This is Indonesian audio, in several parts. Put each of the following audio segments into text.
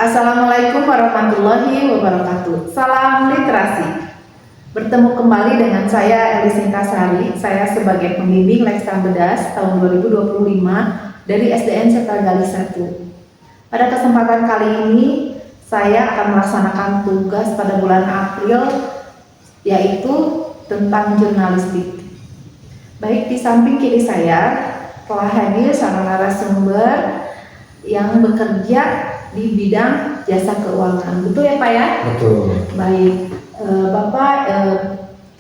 Assalamualaikum warahmatullahi wabarakatuh. Salam literasi. Bertemu kembali dengan saya Eli Singkasari. Saya sebagai pembimbing Lextan Bedas tahun 2025 dari SDN Setragali 1. Pada kesempatan kali ini saya akan melaksanakan tugas pada bulan April, yaitu tentang jurnalistik. Baik, di samping kiri saya telah hadir seorang narasumber yang bekerja di bidang jasa keuangan. Betul ya Pak ya? Betul. Baik, Bapak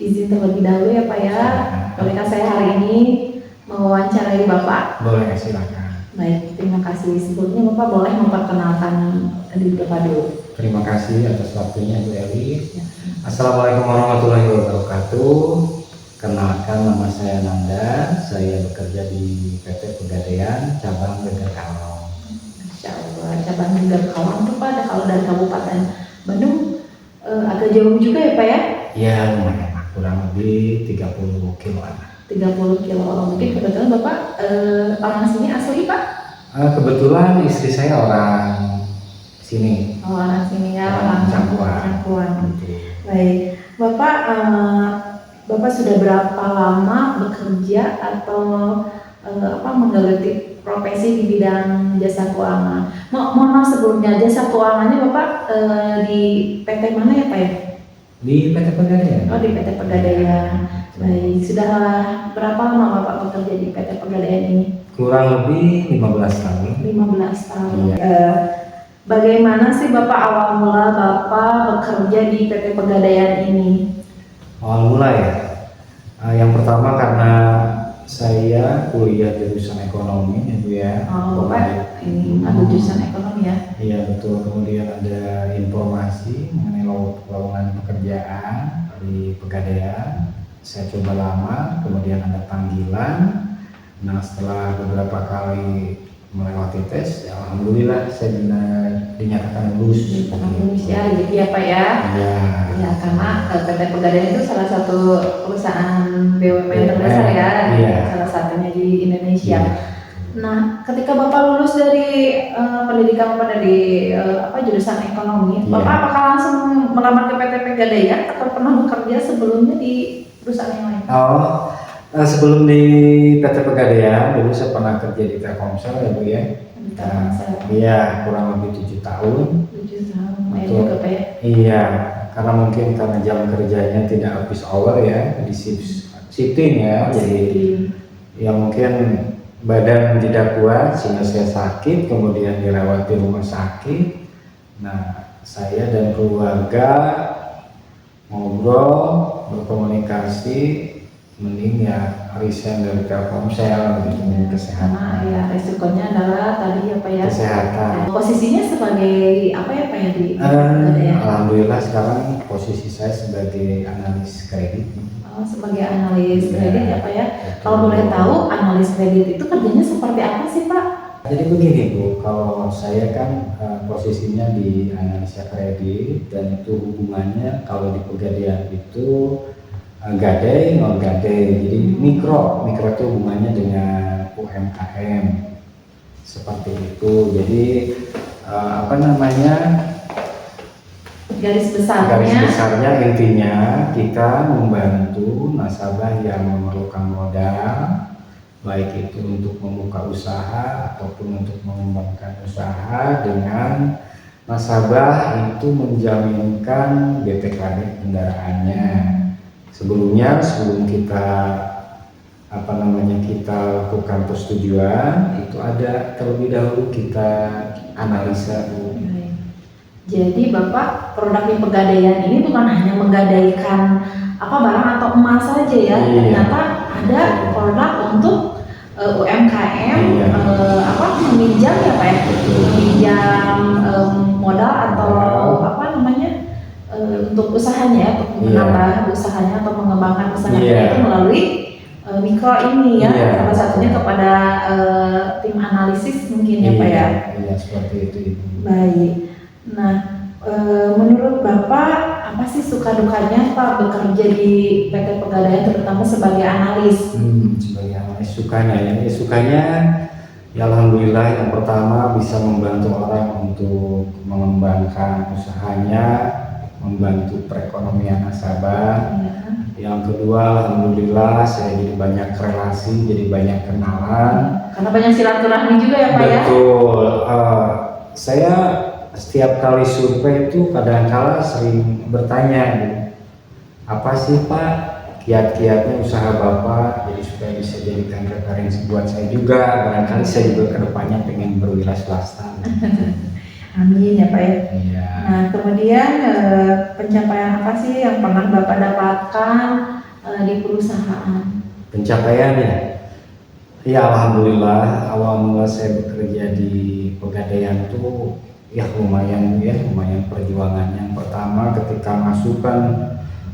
izin terlebih dahulu ya Pak ya. Bolehkah saya hari ini mewawancarai Bapak? Boleh, silakan. Baik, terima kasih. Sebelumnya Bapak boleh memperkenalkan diri Bapak dulu. Terima kasih atas waktunya Bu Eli. Assalamualaikum warahmatullahi wabarakatuh. Kenalkan, nama saya Nanda. Saya bekerja di PT Pegadaian cabang Geger Kalong. Insya Allah, cabang Geger Kalong itu Pak, ada kalau dari Kabupaten Bandung agak jauh juga ya Pak ya? Ya, lumayan, kurang lebih 30 kiloan. 30 kilo. Mungkin kebetulan Bapak orang sini asli Pak? Kebetulan istri saya orang sini. Oh, orang sini ya, Orang Cangkuan. Baik, Bapak sudah berapa lama bekerja atau menggeluti profesi di bidang jasa keuangan? Mohon maaf sebelumnya, jasa keuangannya Bapak di PT mana ya Pak ya? Di PT Pegadaian. Oh, di PT Pegadaian. Baik, sudah berapa lama Bapak bekerja di PT Pegadaian ini? Kurang lebih 15 tahun. 15 tahun. Iya. Bagaimana sih Bapak awal mula Bapak bekerja di PT Pegadaian ini? Awal mula ya. Yang pertama karena saya kuliah jurusan ekonomi ya Bu ya. Oh, Bapak ini ada jurusan ekonomi ya? Iya betul. Kemudian ada informasi mengenai lowongan pekerjaan di Pegadaian. Saya coba lama, kemudian ada panggilan. Nah, setelah beberapa kali melewati tes, ya alhamdulillah saya dinyatakan lulus. Lulus ya, gitu ya Pak ya? Iya. Ya, karena PT Pegadaian itu salah satu perusahaan BUMN terbesar ya, Iya. salah satunya di Indonesia. Iya. Nah, ketika Bapak lulus dari pendidikan pada di jurusan ekonomi, Iya. Bapak apakah langsung melamar ke PT Pegadaian atau pernah bekerja sebelumnya di perusahaan yang lain? Sebelum di PT Pegadaian, dulu saya pernah kerja di Telkomsel ya Bu ya. Iya, kurang lebih 7 tahun. 7 tahun, Betul. juga Pak ya? Iya, karena mungkin karena jam kerjanya tidak office hour ya, di shifting ya, jadi ya mungkin badan tidak kuat sehingga saya sakit, kemudian dirawat di rumah sakit. Nah, saya dan keluarga ngobrol, berkomunikasi, mending ya resign dari Telkomsel gitu, demi kesehatan. Karena ya resikonya adalah tadi apa ya? Kesehatan. Posisinya sebagai apa ya Pak ya di Pegadaian? Alhamdulillah sekarang posisi saya sebagai analis kredit. Oh, sebagai analis kredit ya Pak ya? Betul. Kalau boleh tahu analis kredit itu kerjanya seperti apa sih Pak? Jadi begini Bu, kalau saya kan posisinya di analisa kredit dan itu hubungannya kalau di Pegadaian itu gadai non gadai, jadi mikro itu hubungannya dengan UMKM seperti itu. Jadi Garis garis besarnya besarnya intinya kita membantu nasabah yang memerlukan modal, baik itu untuk membuka usaha ataupun untuk mengembangkan usaha, dengan nasabah itu menjaminkan BPKB kendaraannya. Sebelum kita kita lakukan persetujuan, itu ada terlebih dahulu kita analisa Bu. Jadi Bapak produk di Pegadaian ini bukan hanya menggadaikan barang atau emas saja ya, Iya. ternyata ada produk untuk UMKM, Iya. Meminjam ya Pak ya, meminjam modal atau untuk usahanya, untuk menambah usahanya atau mengembangkan usahanya itu melalui mikro ini ya, salah satunya kepada tim analisis mungkin ya Pak ya. Iya, seperti itu Ibu. Baik. Nah, menurut Bapak apa sih suka dukanya Pak bekerja di PT Pegadaian terutama sebagai analis? Sebagai analis sukanya Ya alhamdulillah, yang pertama bisa membantu orang untuk mengembangkan usahanya, membantu perekonomian nasabah. Ya. Yang kedua, alhamdulillah saya jadi banyak relasi, jadi banyak kenalan. Karena banyak silaturahmi juga ya Pak ya. Betul. Saya setiap kali survei itu kadang-kala sering bertanya, apa sih Pak kiat-kiatnya usaha Bapak, jadi supaya bisa jadikan referensi buat saya juga. Barangkali saya juga kedepannya pengen berwira swasta. Amin ya Pak ya. Iya. Nah kemudian pencapaian apa sih yang pernah Bapak dapatkan di perusahaan? Pencapaian ya? Ya alhamdulillah, awal mula saya bekerja di Pegadaian itu lumayan perjuangannya. Yang pertama ketika masuk kan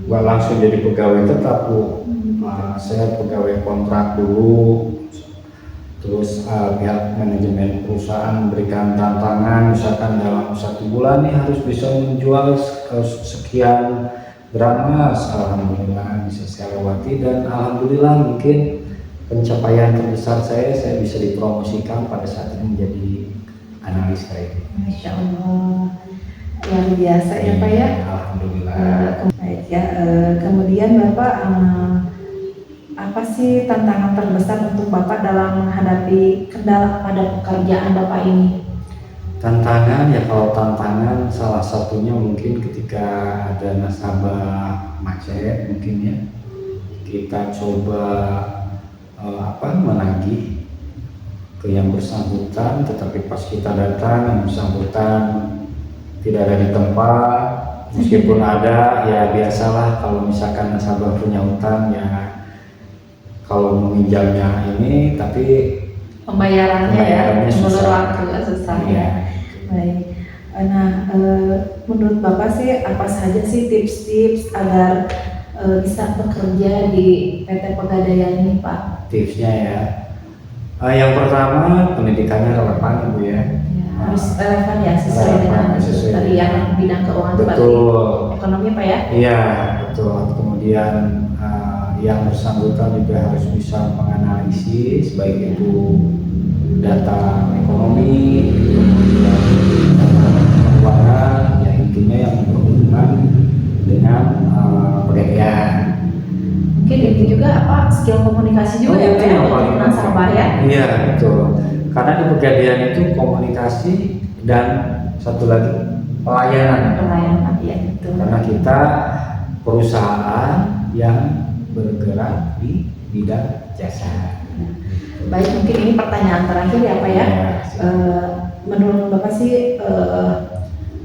gak langsung jadi pegawai tetap Bu. Saya pegawai kontrak dulu, terus pihak manajemen perusahaan memberikan tantangan, misalkan dalam 1 bulan nih harus bisa menjual sekian dramas. Alhamdulillah bisa saya lewati, dan alhamdulillah mungkin pencapaian terbesar saya bisa dipromosikan pada saat ini menjadi analis kredit. Masya Allah, luar biasa ya Pak ya. Alhamdulillah. Baik ya, kemudian Bapak apa sih tantangan terbesar untuk Bapak dalam menghadapi kendala pada pekerjaan Bapak ini? Tantangan ya, kalau tantangan salah satunya mungkin ketika ada nasabah macet mungkin ya, kita coba menagih ke yang bersangkutan, tetapi pas kita datang yang bersangkutan tidak ada di tempat. Meskipun ada, ya biasalah kalau misalkan nasabah punya utang ya, kalau meminjamnya ini tapi pembayarannya susah. Waktu susah Ya. ya. Baik. Nah, menurut Bapak sih apa saja sih tips-tips agar bisa bekerja di PT Pegadaian ini Pak? Tipsnya ya, yang pertama pendidikannya relevan Bu ya. Harus relevan ya, sesuai dengan yang bidang keuangan. Betul. Ekonomi Pak ya? Iya betul. Kemudian yang bersangkutan juga harus bisa menganalisis baik itu data ekonomi, kemudian data keuangan, ya intinya yang berhubungan dengan pegadaian. Mungkin itu juga skill komunikasi juga ya Pak ya, untuk nasabah ya? Iya betul. Karena di Pegadaian itu komunikasi dan satu lagi pelayanan. Ya betul. Karena kita perusahaan yang bergerak di bidang jasa. Baik, mungkin ini pertanyaan terakhir ya Pak ya. Menurut Bapak sih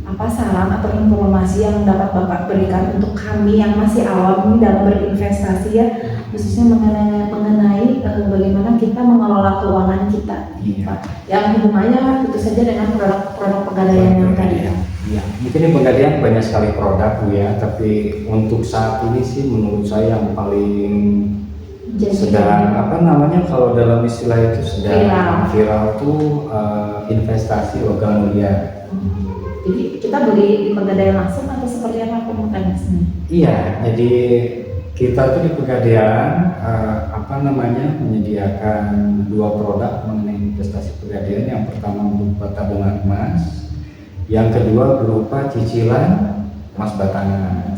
apa saran atau informasi yang dapat Bapak berikan untuk kami yang masih awam ini dalam berinvestasi ya, khususnya mengenai bagaimana kita mengelola keuangan kita, Pak, yang hubungannya tentu saja dengan produk Pegadaian yang tadi. Iya, mungkin di Pegadaian banyak sekali produk Bu ya, tapi untuk saat ini sih menurut saya yang paling sedang kalau dalam istilah itu sedang viral tuh investasi logam mulia. Jadi kita beli di Pegadaian langsung atau seperti apa mekanisme? Iya, jadi kita tuh di Pegadaian menyediakan 2 produk mengenai investasi Pegadaian. Yang pertama berupa tabungan emas, yang kedua berupa cicilan emas batangan.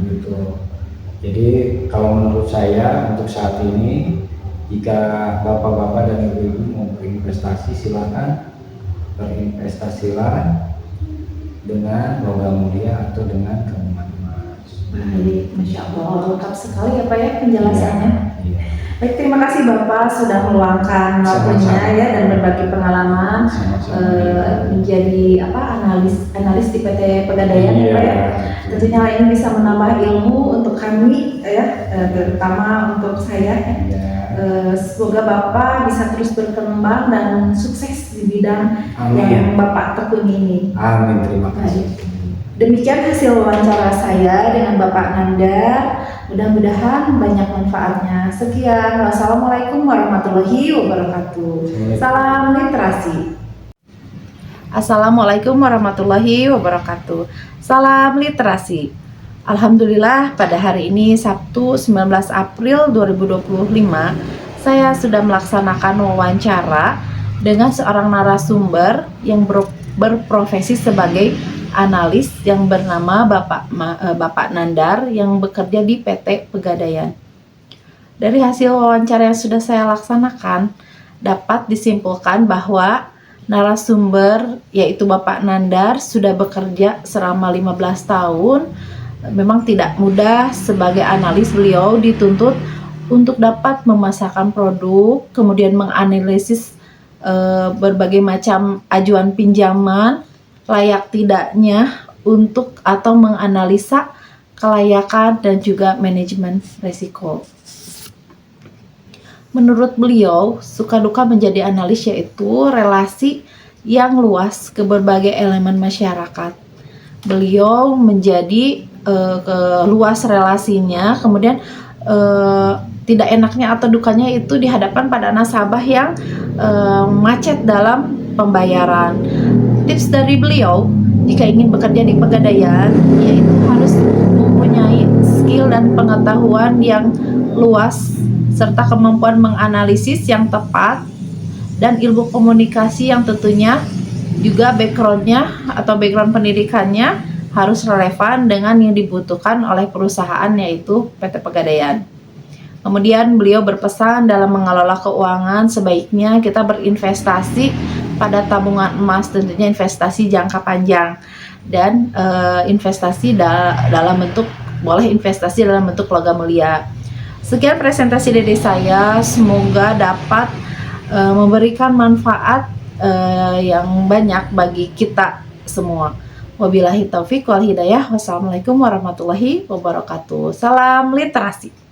Gitu. Jadi kalau menurut saya untuk saat ini, jika bapak-bapak dan ibu-ibu mau berinvestasi silakan berinvestasilah dengan logam mulia atau dengan tabungan emas. Baik, Masya Allah, lengkap sekali ya Pak ya penjelasannya. Iya. Baik, terima kasih Bapak sudah meluangkan waktunya ya dan berbagi pengalaman menjadi analis di PT Pegadaian ya Pak ya. Tentunya ini bisa menambah ilmu untuk kami ya, terutama untuk saya. Semoga Bapak bisa terus berkembang dan sukses di bidang yang Bapak tekuni ini. Amin, terima kasih. Demikian hasil wawancara saya dengan Bapak Nandar. Mudah-mudahan banyak manfaatnya. Sekian, wassalamualaikum warahmatullahi wabarakatuh. Salam literasi. Assalamualaikum warahmatullahi wabarakatuh. Salam literasi. Alhamdulillah pada hari ini Sabtu 19 April 2025 saya sudah melaksanakan wawancara dengan seorang narasumber yang berprofesi sebagai analis yang bernama Bapak Nandar yang bekerja di PT Pegadaian. Dari hasil wawancara yang sudah saya laksanakan, dapat disimpulkan bahwa narasumber yaitu Bapak Nandar sudah bekerja selama 15 tahun. Memang tidak mudah sebagai analis, beliau dituntut untuk dapat memasarkan produk, kemudian menganalisis berbagai macam ajuan pinjaman, layak tidaknya untuk atau menganalisa kelayakan dan juga manajemen risiko. Menurut beliau, suka duka menjadi analis yaitu relasi yang luas ke berbagai elemen masyarakat. Beliau menjadi luas relasinya, kemudian tidak enaknya atau dukanya itu dihadapkan pada nasabah yang macet dalam pembayaran. Tips dari beliau, jika ingin bekerja di Pegadaian, yaitu harus mempunyai skill dan pengetahuan yang luas serta kemampuan menganalisis yang tepat dan ilmu komunikasi yang tentunya juga background pendidikannya harus relevan dengan yang dibutuhkan oleh perusahaan yaitu PT Pegadaian. Kemudian beliau berpesan dalam mengelola keuangan sebaiknya kita berinvestasi pada tabungan emas, tentunya investasi jangka panjang dan investasi dalam bentuk logam mulia. Sekian presentasi dari saya, semoga dapat memberikan manfaat yang banyak bagi kita semua. Wabillahi taufik wal hidayah. Wassalamualaikum warahmatullahi wabarakatuh. Salam literasi.